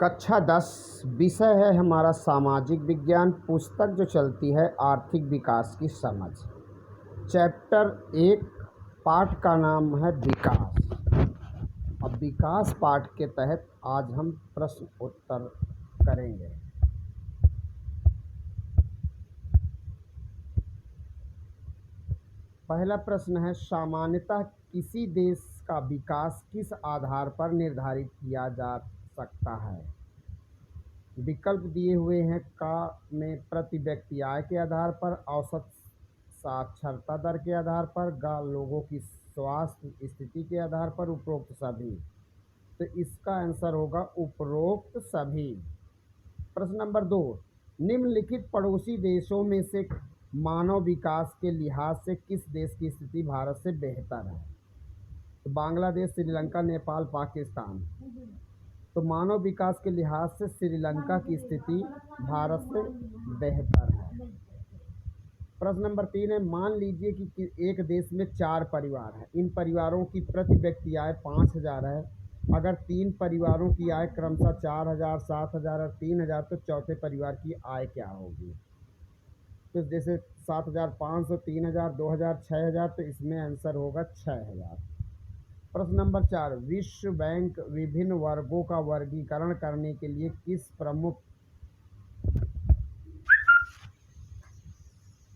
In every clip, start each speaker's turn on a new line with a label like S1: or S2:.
S1: कक्षा 10 विषय है हमारा सामाजिक विज्ञान। पुस्तक जो चलती है आर्थिक विकास की समझ। चैप्टर 1 पाठ का नाम है विकास। अब विकास पाठ के तहत आज हम प्रश्न उत्तर करेंगे। पहला प्रश्न है, सामान्यतः किसी देश का विकास किस आधार पर निर्धारित किया जा सकता है? विकल्प दिए हुए हैं। का में प्रति व्यक्ति आय के आधार पर, औसत साक्षरता दर के आधार पर, गा लोगों की स्वास्थ्य स्थिति के आधार पर, उपरोक्त सभी। तो इसका आंसर होगा उपरोक्त सभी। प्रश्न नंबर 2, निम्नलिखित पड़ोसी देशों में से मानव विकास के लिहाज से किस देश की स्थिति भारत से बेहतर है? तो बांग्लादेश, श्रीलंका, नेपाल, पाकिस्तान। तो मानव विकास के लिहाज से श्रीलंका की स्थिति भारत से बेहतर है। प्रश्न नंबर 3 है, मान लीजिए कि एक देश में 4 परिवार हैं। इन परिवारों की प्रति व्यक्ति आय 5,000 है। अगर 3 परिवारों की आय क्रमशः 4,000, 7,000 और 3,000 तो चौथे परिवार की आय क्या होगी? तो जैसे 7,500, 3,000, 2,000, 6,000, तो इसमें आंसर होगा 6,000। प्रश्न नंबर 4, विश्व बैंक विभिन्न वर्गों का वर्गीकरण करने के लिए किस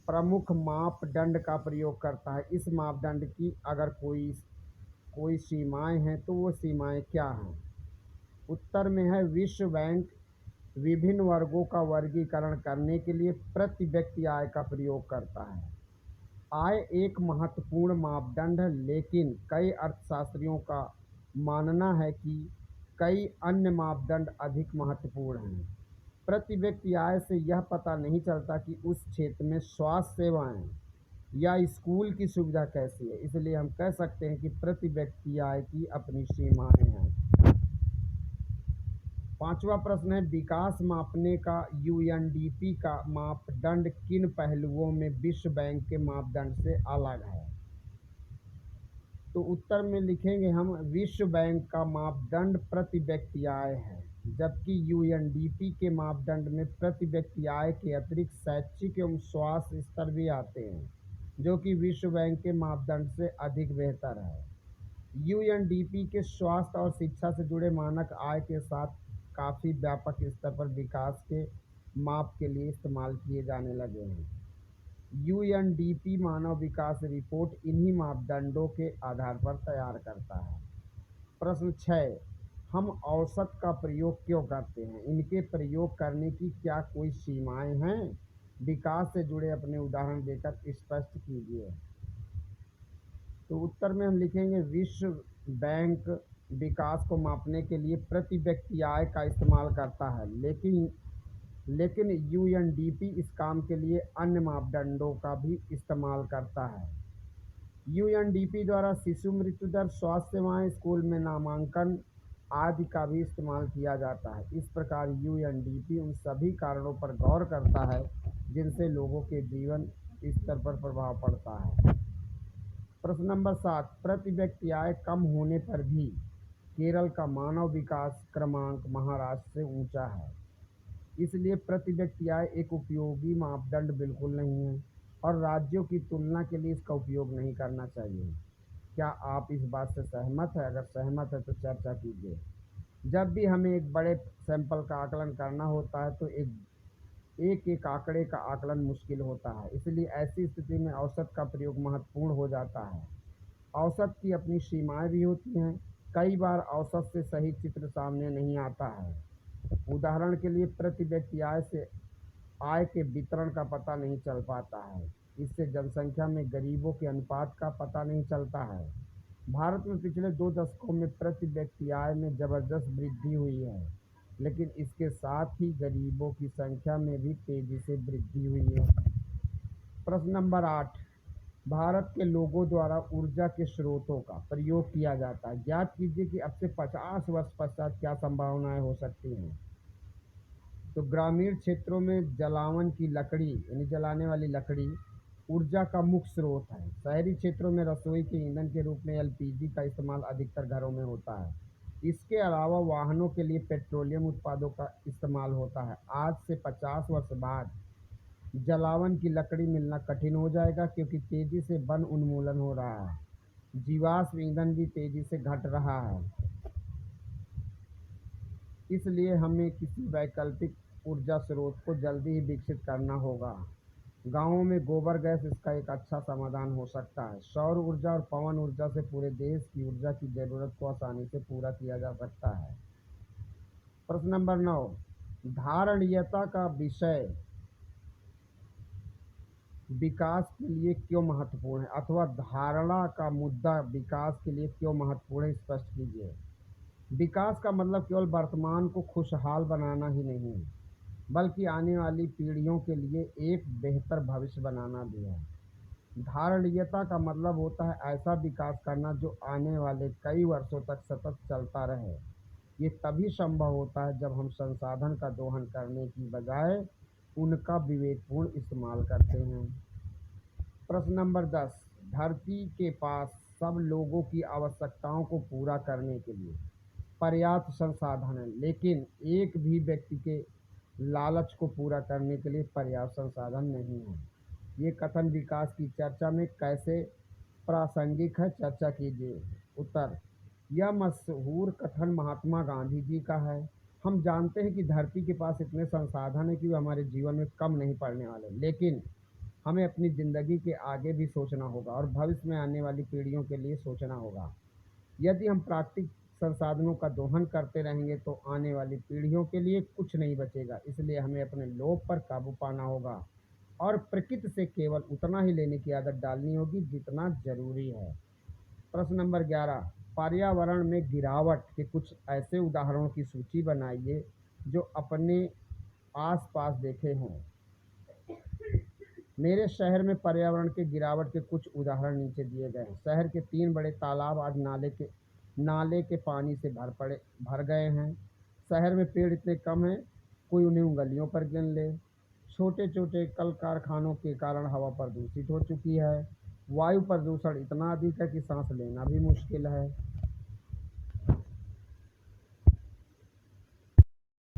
S1: प्रमुख मापदंड का प्रयोग करता है? इस मापदंड की अगर कोई सीमाएं हैं तो वो सीमाएं क्या हैं? उत्तर में है, विश्व बैंक विभिन्न वर्गों का वर्गीकरण करने के लिए प्रति व्यक्ति आय का प्रयोग करता है। आय एक महत्वपूर्ण मापदंड है, लेकिन कई अर्थशास्त्रियों का मानना है कि कई अन्य मापदंड अधिक महत्वपूर्ण हैं। प्रति व्यक्ति आय से यह पता नहीं चलता कि उस क्षेत्र में स्वास्थ्य सेवाएं या स्कूल की सुविधा कैसी है, इसलिए हम कह सकते हैं कि प्रति व्यक्ति आय की अपनी सीमाएं हैं। 5वां प्रश्न है, विकास मापने का यूएनडीपी का मापदंड किन पहलुओं में विश्व बैंक के मापदंड से अलग है? तो उत्तर में लिखेंगे हम, विश्व बैंक का मापदंड प्रति व्यक्ति आय है, जबकि यूएनडीपी के मापदंड में प्रति व्यक्ति आय के अतिरिक्त शैक्षिक एवं स्वास्थ्य स्तर भी आते हैं, जो कि विश्व बैंक के मापदंड से अधिक बेहतर है। यूएनडीपी के स्वास्थ्य और शिक्षा से जुड़े मानक आय के साथ काफ़ी व्यापक स्तर पर विकास के माप के लिए इस्तेमाल किए जाने लगे हैं। यूएनडीपी मानव विकास रिपोर्ट इन्हीं मापदंडों के आधार पर तैयार करता है। प्रश्न 6, हम औसत का प्रयोग क्यों करते हैं? इनके प्रयोग करने की क्या कोई सीमाएं हैं? विकास से जुड़े अपने उदाहरण देकर स्पष्ट कीजिए। तो उत्तर में हम लिखेंगे, विश्व बैंक विकास को मापने के लिए प्रति व्यक्ति आय का इस्तेमाल करता है, लेकिन यूएनडीपी इस काम के लिए अन्य मापदंडों का भी इस्तेमाल करता है। यूएनडीपी द्वारा शिशु मृत्यु दर, स्वास्थ्य सेवाएं, स्कूल में नामांकन आदि का भी इस्तेमाल किया जाता है। इस प्रकार यूएनडीपी उन सभी कारणों पर गौर करता है जिनसे लोगों के जीवन स्तर पर प्रभाव पड़ता है। प्रश्न नंबर 7, प्रति व्यक्ति आय कम होने पर भी केरल का मानव विकास क्रमांक महाराष्ट्र से ऊंचा है, इसलिए प्रति व्यक्ति आय एक उपयोगी मापदंड बिल्कुल नहीं है और राज्यों की तुलना के लिए इसका उपयोग नहीं करना चाहिए। क्या आप इस बात से सहमत है? अगर सहमत है तो चर्चा कीजिए। जब भी हमें एक बड़े सैंपल का आकलन करना होता है तो एक आंकड़े का आकलन मुश्किल होता है, इसलिए ऐसी स्थिति में औसत का प्रयोग महत्वपूर्ण हो जाता है। औसत की अपनी सीमाएं भी होती हैं। कई बार औसत से सही चित्र सामने नहीं आता है। उदाहरण के लिए, प्रति व्यक्ति आय से आय के वितरण का पता नहीं चल पाता है। इससे जनसंख्या में गरीबों के अनुपात का पता नहीं चलता है। भारत में पिछले 2 दशकों में प्रति व्यक्ति आय में जबरदस्त वृद्धि हुई है, लेकिन इसके साथ ही गरीबों की संख्या में भी तेजी से वृद्धि हुई है। प्रश्न नंबर 8, भारत के लोगों द्वारा ऊर्जा के स्रोतों का प्रयोग किया जाता है। ज्ञात कीजिए कि अब से 50 वर्ष पश्चात क्या संभावनाएं हो सकती हैं। तो ग्रामीण क्षेत्रों में जलावन की लकड़ी यानी जलाने वाली लकड़ी ऊर्जा का मुख्य स्रोत है। शहरी क्षेत्रों में रसोई के ईंधन के रूप में एलपीजी का इस्तेमाल अधिकतर घरों में होता है। इसके अलावा वाहनों के लिए पेट्रोलियम उत्पादों का इस्तेमाल होता है। आज से 50 वर्ष बाद जलावन की लकड़ी मिलना कठिन हो जाएगा, क्योंकि तेजी से वन उन्मूलन हो रहा है। जीवाश्म ईंधन भी तेजी से घट रहा है। इसलिए हमें किसी वैकल्पिक ऊर्जा स्रोत को जल्दी ही विकसित करना होगा। गाँवों में गोबर गैस इसका एक अच्छा समाधान हो सकता है। सौर ऊर्जा और पवन ऊर्जा से पूरे देश की ऊर्जा की जरूरत को आसानी से पूरा किया जा सकता है। प्रश्न नंबर 9, धारणीयता का विषय विकास के लिए क्यों महत्वपूर्ण है, अथवा धारणा का मुद्दा विकास के लिए क्यों महत्वपूर्ण है, स्पष्ट कीजिए। विकास का मतलब केवल वर्तमान को खुशहाल बनाना ही नहीं, बल्कि आने वाली पीढ़ियों के लिए एक बेहतर भविष्य बनाना भी है। धारणीयता का मतलब होता है ऐसा विकास करना जो आने वाले कई वर्षों तक सतत चलता रहे। ये तभी संभव होता है जब हम संसाधन का दोहन करने की बजाय उनका विवेकपूर्ण इस्तेमाल करते हैं। प्रश्न नंबर 10, धरती के पास सब लोगों की आवश्यकताओं को पूरा करने के लिए पर्याप्त संसाधन है, लेकिन एक भी व्यक्ति के लालच को पूरा करने के लिए पर्याप्त संसाधन नहीं है। ये कथन विकास की चर्चा में कैसे प्रासंगिक है, चर्चा कीजिए। उत्तर, यह मशहूर कथन महात्मा गांधी जी का है। हम जानते हैं कि धरती के पास इतने संसाधन हैं कि वे हमारे जीवन में कम नहीं पड़ने वाले, लेकिन हमें अपनी ज़िंदगी के आगे भी सोचना होगा और भविष्य में आने वाली पीढ़ियों के लिए सोचना होगा। यदि हम प्राकृतिक संसाधनों का दोहन करते रहेंगे तो आने वाली पीढ़ियों के लिए कुछ नहीं बचेगा। इसलिए हमें अपने लोभ पर काबू पाना होगा और प्रकृति से केवल उतना ही लेने की आदत डालनी होगी जितना जरूरी है। प्रश्न नंबर 11, पर्यावरण में गिरावट के कुछ ऐसे उदाहरणों की सूची बनाइए जो अपने आसपास देखे हों। मेरे शहर में पर्यावरण के गिरावट के कुछ उदाहरण नीचे दिए गए हैं। शहर के 3 बड़े तालाब आज नाले के पानी से भर गए हैं। शहर में पेड़ इतने कम हैं कोई उन्हें उंगलियों पर गिन ले। छोटे छोटे कल कारखानों के कारण हवा प्रदूषित हो चुकी है। वायु प्रदूषण इतना अधिक है कि सांस लेना भी मुश्किल है।